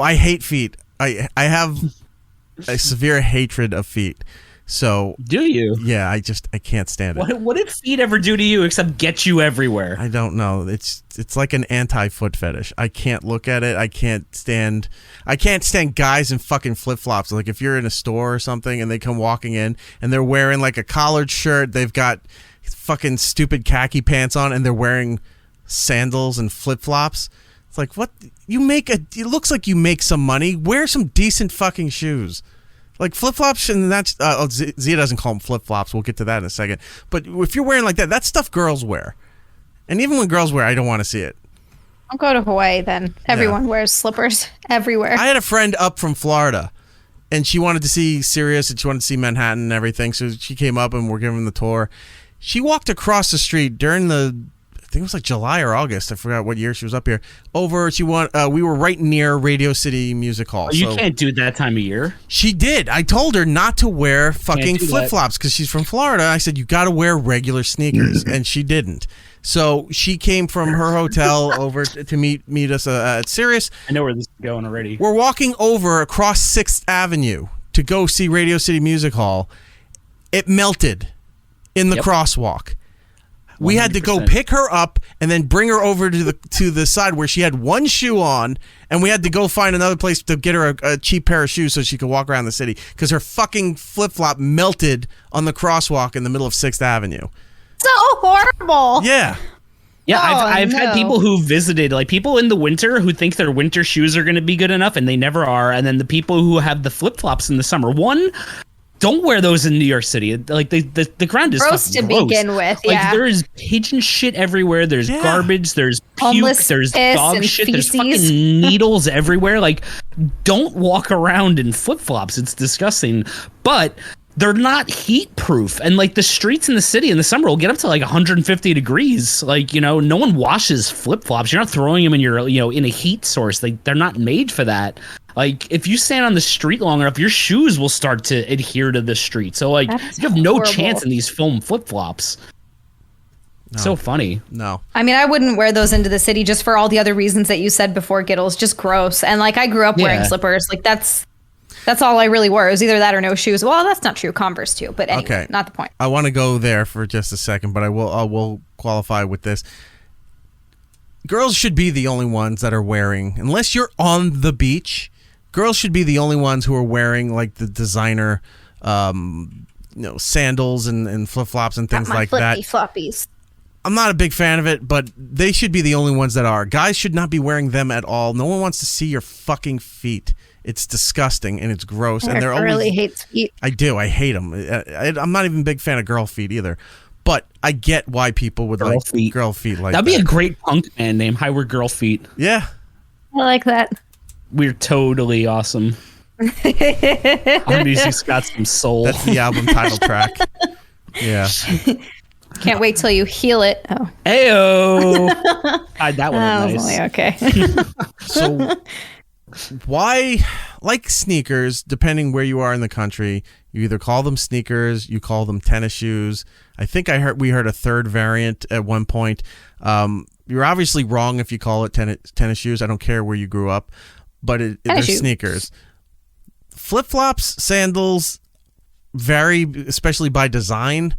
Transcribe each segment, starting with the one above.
I hate feet. I have a severe hatred of feet. So do you? Yeah, I can't stand it. What did feet ever do to you except get you everywhere? I don't know. It's like an anti-foot fetish. I can't look at it. I can't stand guys in fucking flip-flops. Like if you're in a store or something and they come walking in and they're wearing like a collared shirt, they've got fucking stupid khaki pants on, and they're wearing sandals and flip-flops. It's like, what? It looks like you make some money. Wear some decent fucking shoes. Like flip-flops, and that's Zia doesn't call them flip-flops. We'll get to that in a second. But if you're wearing like that, that's stuff girls wear. And even when girls wear, I don't want to see it. I'll go to Hawaii then. Everyone wears slippers everywhere. I had a friend up from Florida, and she wanted to see Sirius, and she wanted to see Manhattan and everything. So she came up, and we're giving the tour. She walked across the street during I think it was like July or August. I forgot what year she was up here. We were right near Radio City Music Hall. You can't do it that time of year. She did. I told her not to wear fucking flip-flops because she's from Florida. I said, you got to wear regular sneakers. And she didn't. So she came from her hotel over to meet us at Sirius. I know where this is going already. We're walking over across 6th Avenue to go see Radio City Music Hall. It melted in the crosswalk. We 100%. Had to go pick her up and then bring her over to the side where she had one shoe on, and we had to go find another place to get her a cheap pair of shoes so she could walk around the city because her fucking flip-flop melted on the crosswalk in the middle of 6th Avenue. So horrible. Yeah. Yeah, I've had people who visited, like people in the winter who think their winter shoes are going to be good enough, and they never are, and then the people who have the flip-flops in the summer. Don't wear those in New York City. Like the ground is gross to gross. Begin with. Like yeah, there is pigeon shit everywhere. There's garbage. There's puke. Homeless there's dog shit. Feces. There's fucking needles everywhere. Like, don't walk around in flip flops. It's disgusting. But they're not heat proof, and like the streets in the city in the summer will get up to like 150 degrees. Like, no one washes flip flops. You're not throwing them in your in a heat source. Like, they're not made for that. Like, if you stand on the street long enough, your shoes will start to adhere to the street. So, like, you have no chance in these foam flip-flops. No. So funny. No. I mean, I wouldn't wear those into the city just for all the other reasons that you said before, Giddles. Just gross. And, like, I grew up wearing slippers. Like, that's all I really wore. It was either that or no shoes. Well, that's not true. Converse, too. But anyway, not the point. I want to go there for just a second, but I will qualify with this. Girls should be the only ones that are wearing, unless you're on the beach, girls should be the only ones who are wearing like the designer, sandals and flip-flops and things like that. Floppies. I'm not a big fan of it, but they should be the only ones that are. Guys should not be wearing them at all. No one wants to see your fucking feet. It's disgusting and it's gross. And they're really hates feet. I do. I hate them. I'm not even a big fan of girl feet either. But I get why people would like girl feet like that. That'd be a great punk band name. Hi, we're Girl Feet. Yeah. I like that. We're totally awesome. Our music's got some soul. That's the album title track. Yeah. Can't wait till you heal it. Oh. Ayo. That one was nice. Okay. So why, like sneakers, depending where you are in the country, you either call them sneakers, you call them tennis shoes. I think we heard a third variant at one point. You're obviously wrong if you call it tennis shoes. I don't care where you grew up, but they're sneakers. Flip-flops, sandals vary, especially by design.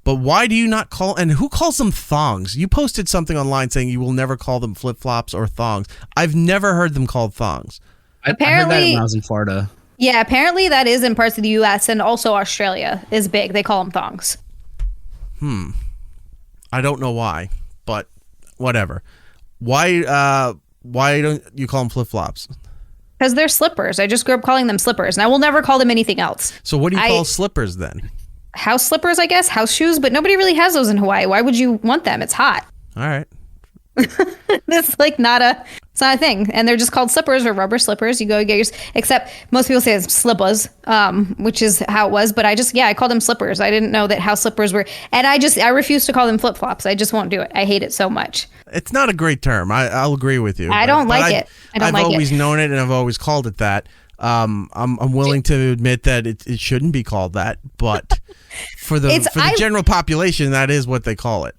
But why do you not call, and who calls them thongs? You posted something online saying you will never call them flip-flops or thongs. I've never heard them called thongs. I heard that when I was in Florida. Yeah, apparently that is in parts of the U.S. and also Australia is big. They call them thongs. I don't know why, but whatever. Why don't you call them flip-flops? Because they're slippers. I just grew up calling them slippers, and I will never call them anything else. So what do you call slippers then? House slippers, I guess. House shoes, but nobody really has those in Hawaii. Why would you want them? It's hot. All right. It's like it's not a thing. And they're just called slippers or rubber slippers. You go get yours, except most people say it's slippers, which is how it was. But I call them slippers. I didn't know that house slippers were, and I refuse to call them flip flops. I just won't do it. I hate it so much. It's not a great term. I'll agree with you. I don't like it. I've always known it, and I've always called it that. I'm willing to admit that it shouldn't be called that, but for the general population, that is what they call it.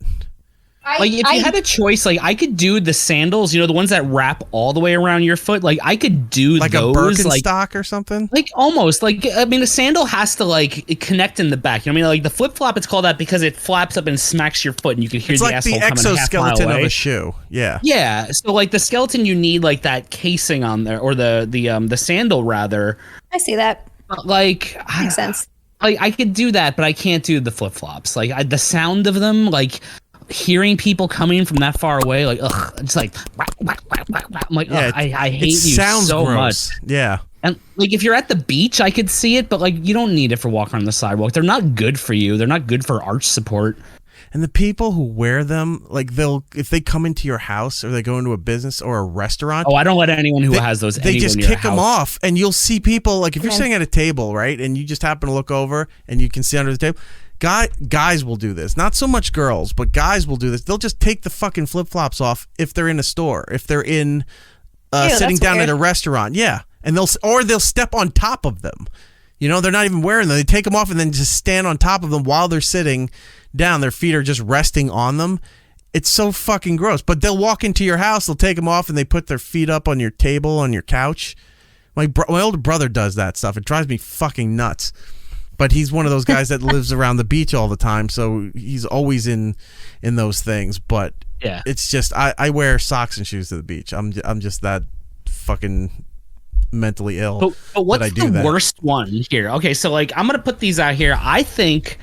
Like if you had a choice, like I could do the sandals, the ones that wrap all the way around your foot. Like I could do like those, a Birkenstock or something. Like almost like I mean, the sandal has to like connect in the back. You know what I mean? Like the flip flop, it's called that because it flaps up and smacks your foot, and you can hear it's the like asshole the coming exoskeleton half mile of away. a shoe. Yeah. Yeah. So like the skeleton, you need like that casing on there, or the sandal rather. I see that. But, like Makes sense. Like I could do that, but I can't do the flip flops. Like the sound of them, like. Hearing people coming from that far away, like, ugh, it's like, whack, whack, whack, whack, whack. I'm like, ugh, I hate you so much. Yeah. And like, if you're at the beach, I could see it, but like, you don't need it for walking on the sidewalk. They're not good for you. They're not good for arch support. And the people who wear them, like if they come into your house or they go into a business or a restaurant. Oh, I don't let anyone who has those. They just kick them off, and you'll see people like if you're sitting at a table, right, and you just happen to look over and you can see under the table. Guys will do this. Not so much girls, but guys will do this. They'll just take the fucking flip-flops off if they're in a store, if they're in sitting down at a restaurant. Yeah. And they'll step on top of them. They're not even wearing them. They take them off and then just stand on top of them while they're sitting down. Their feet are just resting on them. It's so fucking gross. But they'll walk into your house, they'll take them off, and they put their feet up on your table, on your couch. My older brother does that stuff. It drives me fucking nuts. But he's one of those guys that lives around the beach all the time, so he's always in those things. But yeah, it's just I wear socks and shoes to the beach. I'm just that fucking mentally ill. But what's the worst one here? Okay, so like I'm gonna put these out here. I think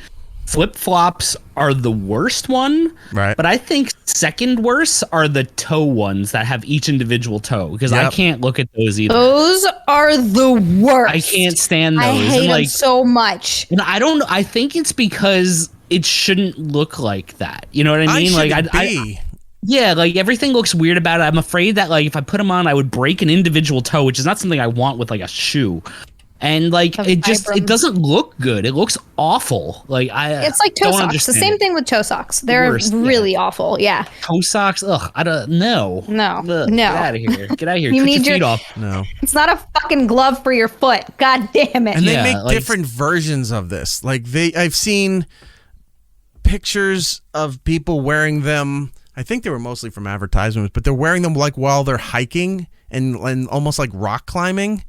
flip flops are the worst one, right? But I think second worst are the toe ones that have each individual toe, because I can't look at those either. Those are the worst. I can't stand those. I hate them so much. And I think it's because it shouldn't look like that. You know what I mean? Yeah, like everything looks weird about it. I'm afraid that like if I put them on, I would break an individual toe, which is not something I want with like a shoe. And like it doesn't look good. It looks awful. Like it's like toe socks. The same thing with toe socks. They're really awful. Yeah. Toe socks. Ugh. I don't know. No. Get out of here. Get out of here. You Cut need your feet off. No. It's not a fucking glove for your foot. God damn it. And they make different versions of this. Like I've seen pictures of people wearing them. I think they were mostly from advertisements, but they're wearing them like while they're hiking and almost like rock climbing.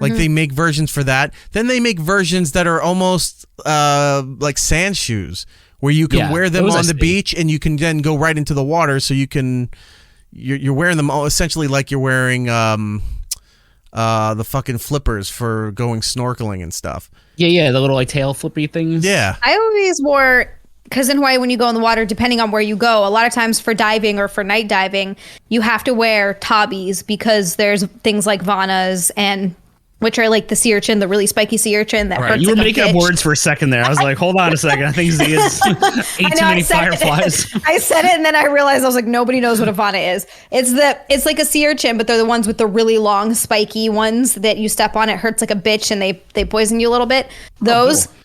Like they make versions for that. Then they make versions that are almost like sand shoes, where you can wear them on the beach and you can then go right into the water. So you're wearing them essentially like you're wearing the fucking flippers for going snorkeling and stuff. Yeah, the little like tail flippy things. Yeah, I always wore. Because in Hawaii, when you go in the water, depending on where you go, a lot of times for diving or for night diving, you have to wear tabis because there's things like vanas and which are like the sea urchin, the really spiky sea urchin that hurts. You were like making up words for a second there. I was like, hold on a second. I think Zia's ate too many fireflies. I said it and then I realized I was like, nobody knows what a vana is. It's like a sea urchin, but they're the ones with the really long spiky ones that you step on. It hurts like a bitch and they poison you a little bit. Those. Oh, cool.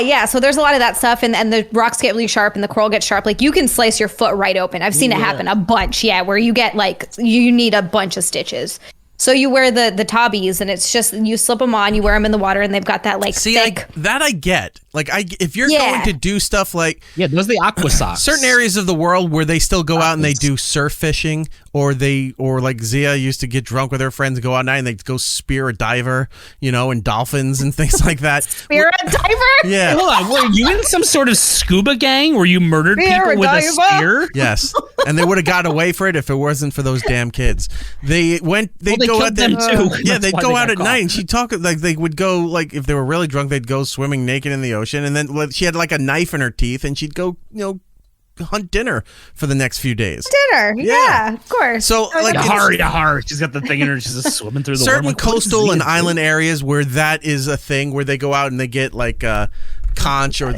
Yeah. So there's a lot of that stuff, and the rocks get really sharp, and the coral gets sharp. Like you can slice your foot right open. I've seen it happen a bunch. Yeah, where you get like you need a bunch of stitches. So you wear the tabis, and it's just you slip them on, you wear them in the water, and they've got that like thick. That I get. Like if you're going to do stuff like those are the aqua socks. Certain areas of the world where they still go out and they do surf fishing, or like Zia used to get drunk with her friends and go out at night and they go spear a diver, and dolphins and things like that. Spear a diver? Yeah. Hold on, were you in some sort of scuba gang where you murdered people with a spear? Yes, and they would have got away for it if it wasn't for those damn kids. They'd go out there too. Yeah, they'd go out at night, and she'd talk like they would go like if they were really drunk, they'd go swimming naked in the ocean, and then she had like a knife in her teeth, and she'd go hunt dinner for the next few days. Dinner, yeah, of course. So like yahar. She's got the thing in her. She's just swimming through the certain water. coastal and island areas where that is a thing, where they go out and they get like conch or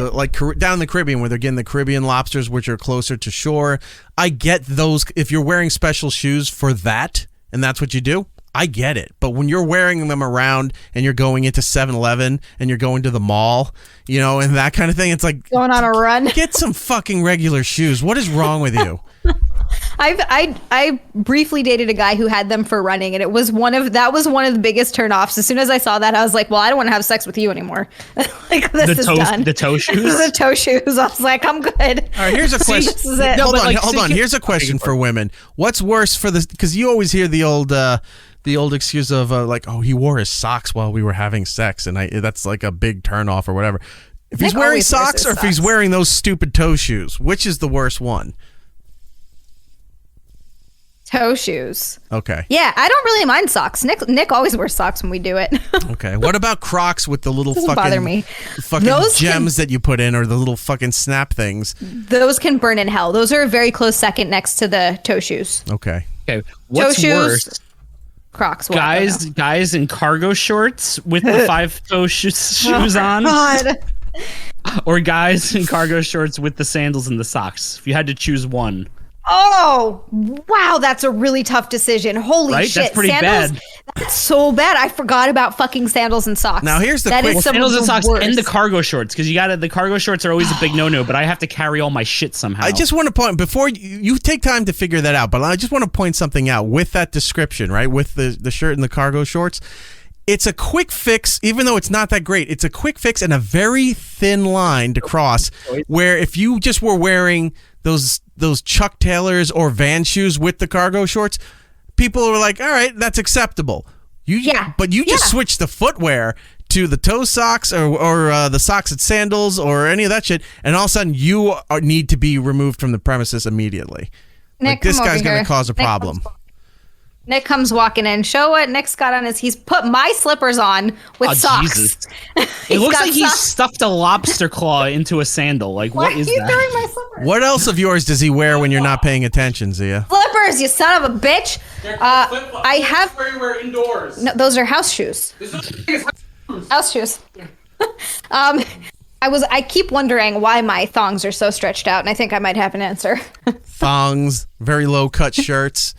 down in the Caribbean where they're getting the Caribbean lobsters, which are closer to shore. I get those if you're wearing special shoes for that, and that's what you do. I get it. But when you're wearing them around and you're going into 7-Eleven and you're going to the mall, and that kind of thing, it's like going on a run. Get some fucking regular shoes. What is wrong with you? I briefly dated a guy who had them for running, and that was one of the biggest turnoffs. As soon as I saw that, I was like, well, I don't want to have sex with you anymore. Like, this is done. The toe shoes? The toe shoes. I was like, I'm good. All right, here's a question. This is it. Hold on. Here's a question for women. What's worse for this? Because you always hear the old excuse of like, oh, he wore his socks while we were having sex, and that's like a big turnoff or whatever. If he's wearing socks or if he's wearing those stupid toe shoes, which is the worst one? Toe shoes. Okay. Yeah, I don't really mind socks. Nick always wears socks when we do it. Okay. What about Crocs with the little bother me. fucking gems that you put in, or the little fucking snap things? Those can burn in hell. Those are a very close second next to the toe shoes. Okay. What's toe shoes, worse? Crocs. Guys in cargo shorts with the 5 toe shoes on. God. Or guys in cargo shorts with the sandals and the socks. If you had to choose one. Oh, wow, that's a really tough decision. Holy right? shit. That's pretty sandals, bad. That's so bad. I forgot about fucking sandals and socks. Now here's the sandals and socks worst. and the cargo shorts, because the cargo shorts are always a big no-no, but I have to carry all my shit somehow. I just want to point, before you take time to figure that out, but I just want to point something out with that description, right? With the shirt and the cargo shorts. It's a quick fix, even though it's not that great. It's a quick fix and a very thin line to cross, where if you just were wearing those Chuck Taylors or Van shoes with the cargo shorts, people are like, all right, that's acceptable. But you just switch the footwear to the toe socks or the socks and sandals or any of that shit, and all of a sudden you need to be removed from the premises immediately. Nick, this guy's going to cause a problem. Nick comes walking in. Show what Nick's got on he's put my slippers on with socks. Jesus. It looks like he stuffed a lobster claw into a sandal. Like, what is that? Why are you throwing my slippers? What else of yours does he wear when you're not paying attention, Zia? Slippers, you son of a bitch. I have. Where you wear indoors. No, those are house shoes. House shoes. I keep wondering why my thongs are so stretched out, and I think I might have an answer. Thongs, very low cut shirts.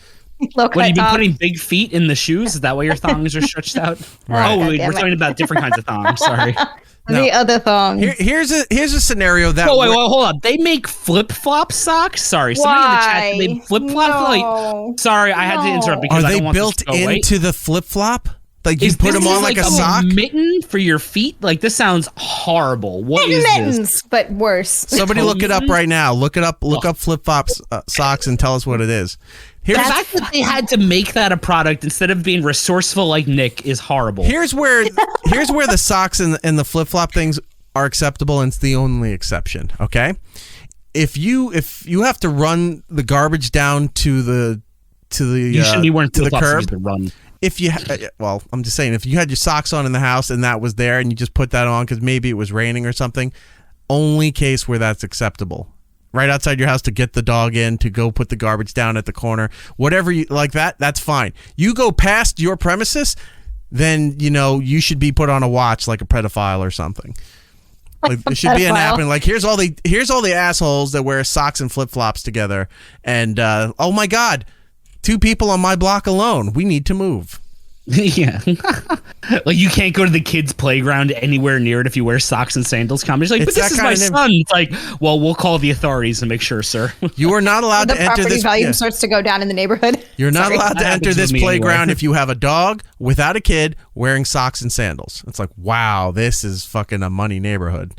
What, have you been putting big feet in the shoes? Is that why your thongs are stretched out? Right. Oh, we're talking about different kinds of thongs. Sorry. The other thong. Here's a scenario that. Wait, hold on. They make flip flop socks. Sorry, somebody in the chat made flip flop. No. Like, sorry, I had to interrupt because are I they don't want built this to go into the flip flop? Like you Is put this them on like a sock? mitten for your feet? Like, this sounds horrible. What is mittens, this? but worse. Somebody look it up right now. Look up flip flop socks and tell us what it is. The fact that they had to make that a product instead of being resourceful like Nick is horrible. Here's where the socks and the flip flop things are acceptable, and it's the only exception. Okay, if you have to run the garbage down to the you shouldn't be wearing to the flip-flops curb. to run. If you I'm just saying, if you had your socks on in the house and that was there, and you just put that on because maybe it was raining or something, only case where that's acceptable. Right outside your house to get the dog in, to go put the garbage down at the corner, whatever you like that's fine. You go past your premises, then you should be put on a watch like a pedophile or something. Like it should be an app, and like here's all the assholes that wear socks and flip flops together, and oh my god, 2 people on my block alone. We need to move. Yeah. Like, you can't go to the kids' playground anywhere near it if you wear socks and sandals. Comedy's like, but this is my son. It's like, well, we'll call the authorities and make sure, sir. You are not allowed to enter this. The property value starts to go down in the neighborhood. You're not allowed to enter this playground if you have a dog without a kid wearing socks and sandals. It's like, wow, this is fucking a money neighborhood.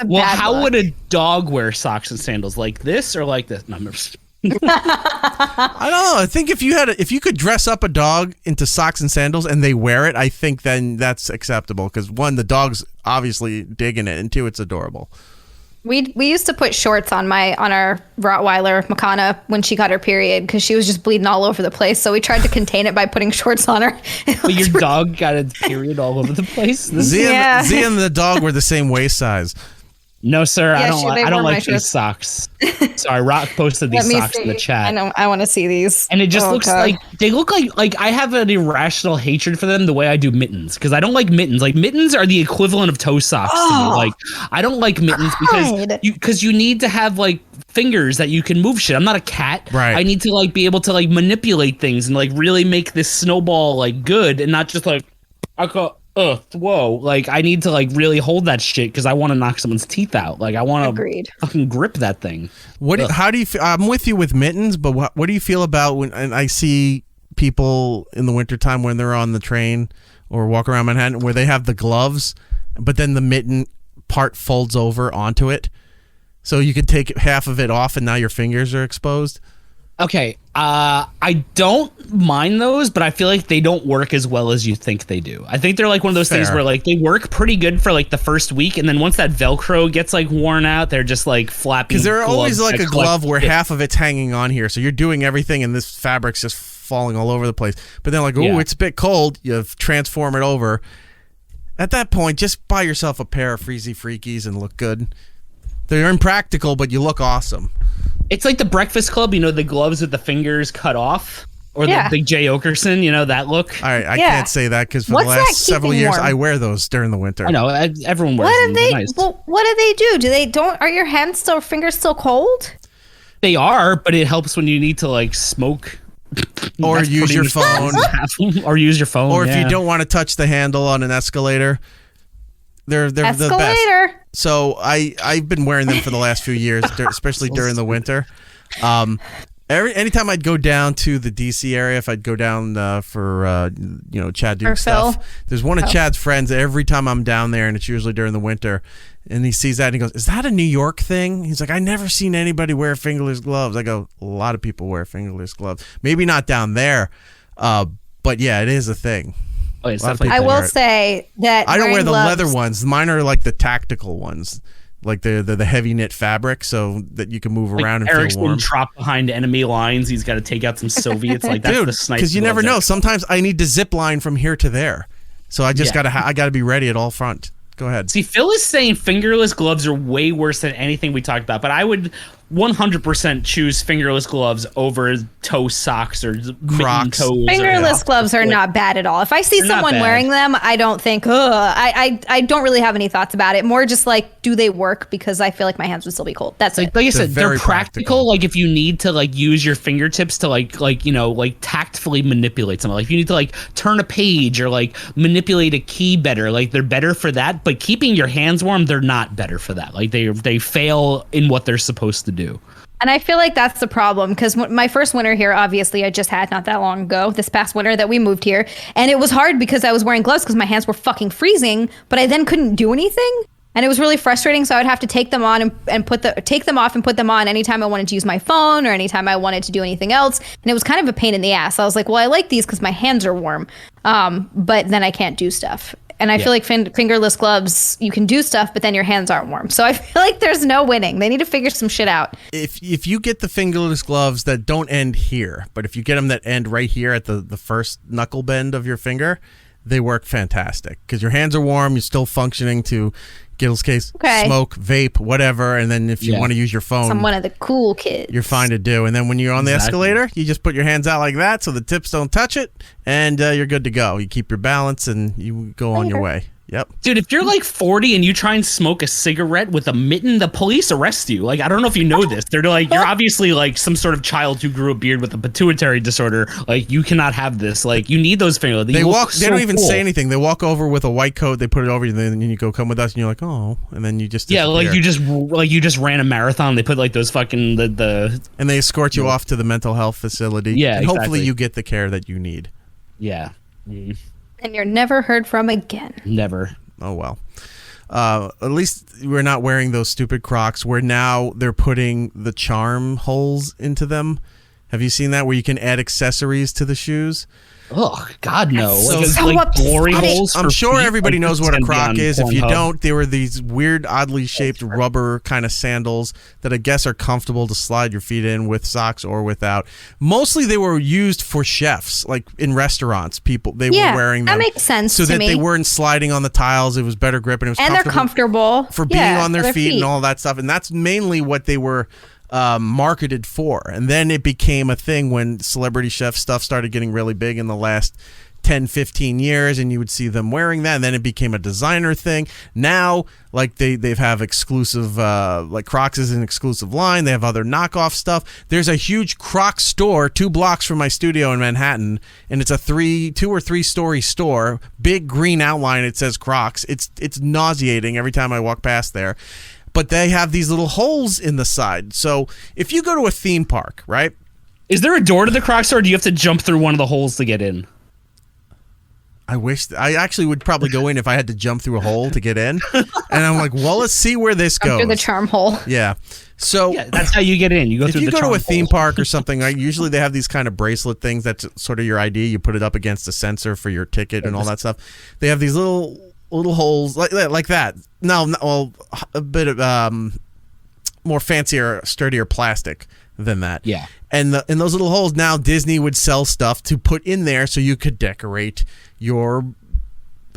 Well, how would a dog wear socks and sandals? Like this or like this? No, I'm just... I don't know. I think if you could dress up a dog into socks and sandals and they wear it, I think then that's acceptable, because 1, the dog's obviously digging it, and 2, it's adorable. We used to put shorts on our Rottweiler Makana when she got her period, because she was just bleeding all over the place. So we tried to contain it by putting shorts on her. But your dog got a period all over the place. Zia and the dog were the same waist size. No, sir. Yeah, I don't like these socks. Sorry, Rock posted these socks in the chat. I know. I want to see these. And it just looks like they look like I have an irrational hatred for them the way I do mittens, because I don't like mittens. Like, mittens are the equivalent of toe socks to me. Like, I don't like mittens because you need to have like fingers that you can move shit. I'm not a cat. Right. I need to like be able to like manipulate things and like really make this snowball like good, and not just like I go ugh, whoa, like I need to like really hold that shit because I want to knock someone's teeth out. Like I want to Agreed. fucking grip that thing. How do you feel? I'm with you with mittens, but what do you feel about when and I see people in the wintertime when they're on the train or walk around Manhattan where they have the gloves, but then the mitten part folds over onto it. So you could take half of it off and now your fingers are exposed. Okay, I don't mind those, but I feel like they don't work as well as you think they do. I think they're like one of those things Fair. where like they work pretty good for like the first week, and then once that Velcro gets like worn out, they're just like flapping. Because there are always gloves like that a glove where collect- half of it's hanging on here. So you're doing everything and this fabric's just falling all over the place. But then like, oh, Yeah. it's a bit cold. You transform it over. At that point, just buy yourself a pair of Freezy Freakies and look good. They're impractical, but you look awesome. It's like the Breakfast Club, you know, the gloves with the fingers cut off, or the big Jay Okerson, you know, that look. All right, I Yeah. can't say that because for What's the that last several keeping years, warm? I wear those during the winter. I know everyone wears What them. do They're they? nice. Well, what do they do? Do they don't? Are your hands still, fingers still cold? They are, but it helps when you need to like smoke. Or That's use pretty your much phone. or use your phone. Or if yeah. you don't want to touch the handle on an escalator, they're the best. Escalator. So I've been wearing them for the last few years, especially during the winter. Anytime I'd go down to the DC area, if I'd go down for Chad Duke Or stuff, Phil. there's one of Chad's friends. Every time I'm down there, and it's usually during the winter, and he sees that and he goes, "Is that a New York thing?" He's like, "I never seen anybody wear fingerless gloves." I go, "A lot of people wear fingerless gloves. Maybe not down there, but yeah, it is a thing." Oh, it's A lot of definitely I people will wear it. say that I don't wear wearing the gloves- leather ones. Mine are like the tactical ones, like the heavy knit fabric, so that you can move like around and Eric's feel been warm. trapped behind enemy lines. He's got to take out some Soviets. Like that's Dude, the sniper. because you never know. gloves. Sometimes I need to zip line from here to there, so I just Yeah. I gotta be ready at all front. Go ahead. See, Phil is saying fingerless gloves are way worse than anything we talked about, but I would 100% choose fingerless gloves over toe socks or mitten Crocs. toes. Fingerless gloves are not bad at all. If I see They're not someone bad. wearing them, I don't think, ugh. I don't really have any thoughts about it. More just like, do they work? Because I feel like my hands would still be cold. That's it. Like I said, very they're practical. practical. Like if you need to like use your fingertips to like tactfully manipulate something. Like if you need to like turn a page or like manipulate a key better, like they're better for that. But keeping your hands warm, they're not better for that. Like they fail in what they're supposed to do. And I feel like that's the problem because my first winter here, obviously, I just had not that long ago, this past winter that we moved here. And it was hard because I was wearing gloves because my hands were fucking freezing, but I then couldn't do anything. And it was really frustrating. So I would have to take them on and take them off and put them on anytime I wanted to use my phone or anytime I wanted to do anything else. And it was kind of a pain in the ass. I was like, well, I like these because my hands are warm, but then I can't do stuff. And I feel like fingerless gloves, you can do stuff, but then your hands aren't warm. So I feel like there's no winning. They need to figure some shit out. If you get the fingerless gloves that don't end here, but if you get them that end right here at the first knuckle bend of your finger, they work fantastic because your hands are warm. You're still functioning to Gittle's case, Okay. smoke, vape, whatever. And then if you Yeah. want to use your phone, I'm one of the cool kids. you're fine to do. And then when you're on the Exactly. escalator, you just put your hands out like that so the tips don't touch it, and you're good to go. You keep your balance and you go on your way. Yep. Dude, if you're like 40 and you try and smoke a cigarette with a mitten, the police arrest you. Like, I don't know if you know this. They're like, you're obviously like some sort of child who grew a beard with a pituitary disorder. Like, you cannot have this. Like, you need those fingers. They walk. They don't even say anything. They walk over with a white coat. They put it over you, and then you go, "Come with us," and you're like, "Oh," and then you just Yeah, like disappear. you just ran a marathon. They put like those fucking the and they escort you off to the mental health facility. Yeah, and hopefully exactly. you get the care that you need. yeah. And you're never heard from again. Never. Oh well. At least we're not wearing those stupid Crocs where now they're putting the charm holes into them. Have you seen that where you can add accessories to the shoes? Oh God, no! That's Like, so like glory upsetting. holes. I'm for sure feet? everybody Like, knows what a this can be Croc on is. If you Pornhub. don't, they were these weird, oddly shaped rubber kind of sandals that I guess are comfortable to slide your feet in with socks or without. Mostly they were used for chefs, like in restaurants. People were wearing them. That makes sense so to that me. they weren't sliding on the tiles. It was better grip and it was And they're comfortable for being Yeah, on their for feet and all that stuff. And that's mainly what they were marketed for. And then it became a thing when celebrity chef stuff started getting really big in the last 10, 15 years, and you would see them wearing that, and then it became a designer thing. Now, like they have exclusive, like Crocs is an exclusive line. They have other knockoff stuff. There's a huge Crocs store 2 blocks from my studio in Manhattan, and it's a 2 or 3 story store. Big green outline. It says Crocs. It's nauseating every time I walk past there. But they have these little holes in the side. So if you go to a theme park, right? Is there a door to the Crocs store, or do you have to jump through one of the holes to get in? I actually would probably go in if I had to jump through a hole to get in. And I'm like, well, let's see where this goes. Through the charm hole. Yeah. So yeah, that's how you get in. You go through the charm hole. If you go to a theme park or something, usually they have these kind of bracelet things that's sort of your ID. You put it up against a sensor for your ticket and all that stuff. They have these little holes like that. No, well, a bit of more fancier, sturdier plastic than that. Yeah. And in those little holes, now Disney would sell stuff to put in there so you could decorate your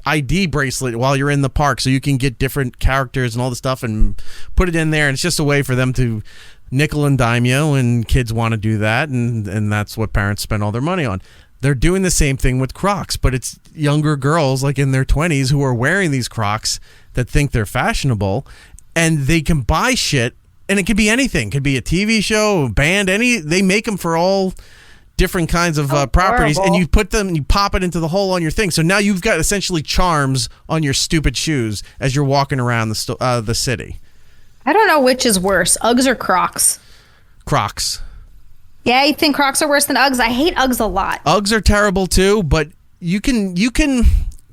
ID bracelet while you're in the park, so you can get different characters and all the stuff and put it in there. And it's just a way for them to nickel and dime you, and kids want to do that, and that's what parents spend all their money on. They're doing the same thing with Crocs, but it's younger girls like in their 20s who are wearing these Crocs that think they're fashionable, and they can buy shit, and it could be anything. It could be a TV show, a band, they make them for all different kinds of properties, and you pop it into the hole on your thing. So now you've got essentially charms on your stupid shoes as you're walking around the city. I don't know which is worse, Uggs or Crocs. Crocs. Yeah, I think Crocs are worse than Uggs. I hate Uggs a lot. Uggs are terrible too, but you can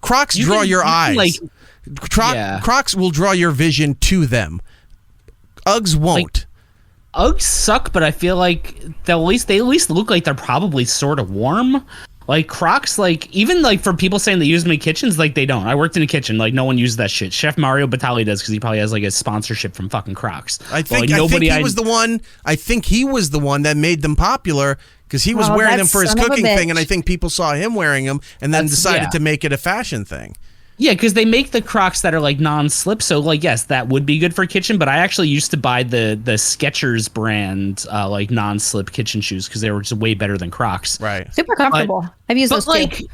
Crocs draw your eyes. Crocs will draw your vision to them. Uggs won't. Uggs suck, but I feel like they at least look like they're probably sort of warm. Like Crocs, like even like for people saying they use them in kitchens, like they don't. I worked in a kitchen, like no one uses that shit. Chef Mario Batali does because he probably has like a sponsorship from fucking Crocs. I think he was the one that made them popular because he was wearing them for his cooking thing, and I think people saw him wearing them and then decided to make it a fashion thing. Yeah, because they make the Crocs that are like non-slip, so like yes, that would be good for kitchen. But I actually used to buy the Skechers brand like non-slip kitchen shoes because they were just way better than Crocs. Right, super comfortable. I've used those too.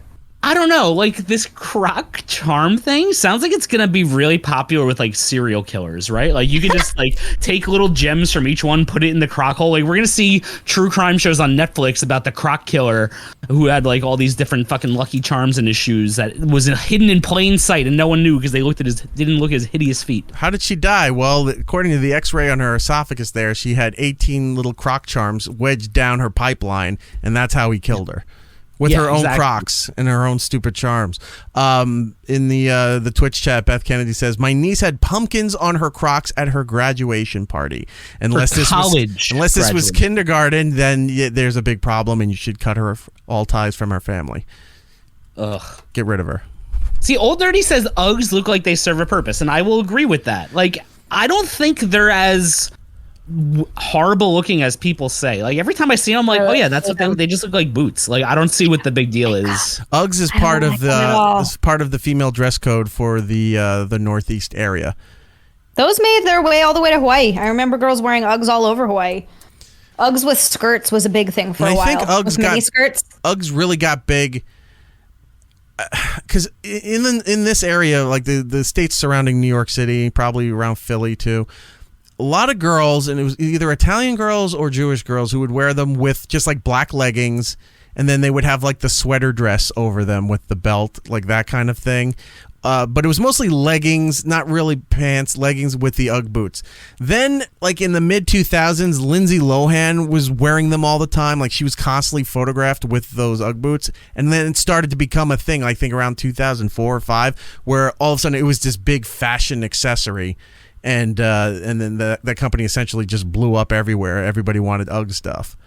I don't know, like this Croc charm thing sounds like it's gonna be really popular with like serial killers, right? Like you can just like take little gems from each one, put it in the Croc hole. Like we're gonna see true crime shows on Netflix about the Croc killer who had like all these different fucking Lucky Charms in his shoes that was hidden in plain sight and no one knew because they didn't look at his hideous feet. How did she die? Well, according to the X-ray on her esophagus, there she had 18 little Croc charms wedged down her pipeline, and that's how he killed her. With her own Crocs and her own stupid charms. In the Twitch chat, Beth Kennedy says, my niece had pumpkins on her Crocs at her graduation party. Unless this was kindergarten, then there's a big problem, and you should cut her all ties from her family. Ugh. Get rid of her. See, Old Dirty says Uggs look like they serve a purpose, and I will agree with that. Like, I don't think they're as horrible looking as people say. Like every time I see them, I'm like, oh yeah, that's what they just look like boots. Like I don't see what the big deal is. Uggs is part of the female dress code for the Northeast area. Those made their way all the way to Hawaii. I remember girls wearing Uggs all over Hawaii. Uggs with skirts was a big thing for a while. I think Uggs really got big because in this area, like the states surrounding New York City, probably around Philly too. A lot of girls, and it was either Italian girls or Jewish girls who would wear them with just like black leggings, and then they would have like the sweater dress over them with the belt, like that kind of thing. But it was mostly leggings, not really pants, leggings with the Ugg boots. Then, like in the mid-2000s, Lindsay Lohan was wearing them all the time. Like she was constantly photographed with those Ugg boots. And then it started to become a thing, I think around 2004 or 5, where all of a sudden it was this big fashion accessory. And then that company essentially just blew up everywhere. Everybody wanted Ugg stuff.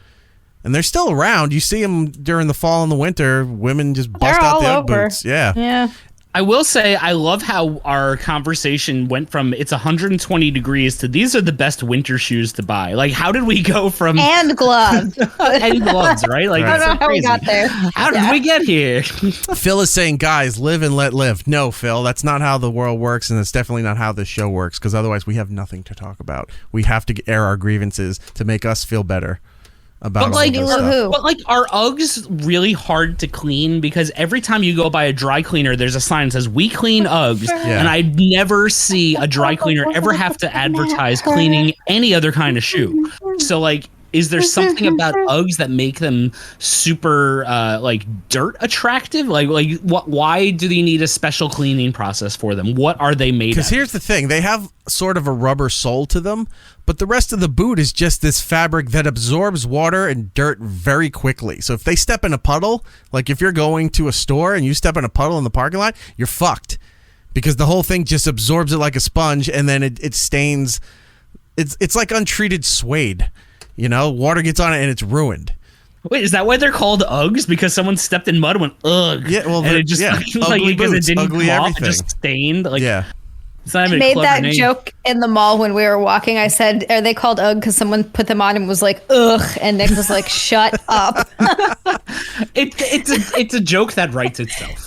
And they're still around. You see them during the fall and the winter. Women just bust out the Ugg boots. Yeah. I will say I love how our conversation went from it's 120 degrees to these are the best winter shoes to buy. Like, how did we go from... And gloves. And gloves, right? Like, I don't know how we got there. How did we get here? Phil is saying, guys, live and let live. No, Phil, that's not how the world works, and it's definitely not how this show works, because otherwise we have nothing to talk about. We have to air our grievances to make us feel better. about But like, all this stuff. who? but like, are Uggs really hard to clean? Because every time you go by a dry cleaner, there's a sign that says "We clean Uggs," and I never see a dry cleaner ever have to advertise cleaning any other kind of shoe. So like, is there something about Uggs that make them super like dirt attractive? Like what? Why do they need a special cleaning process for them? What are they made of? Because here's the thing, they have sort of a rubber sole to them, but the rest of the boot is just this fabric that absorbs water and dirt very quickly. So if they step in a puddle, like if you're going to a store and you step in a puddle in the parking lot, you're fucked, because the whole thing just absorbs it like a sponge, and then it stains. It's like untreated suede. You know, water gets on it and it's ruined. Wait, is that why they're called Uggs? Because someone stepped in mud and went ugh. Yeah, well, and it just like ugly because boots, it didn't ugly pop, everything. it just stained. Like, Yeah. it's not I even a made clever that name. joke in the mall when we were walking. I said, "Are they called Ugg?" Because someone put them on and was like, "Ugh," and Nick was like, "Shut up." It's a joke that writes itself.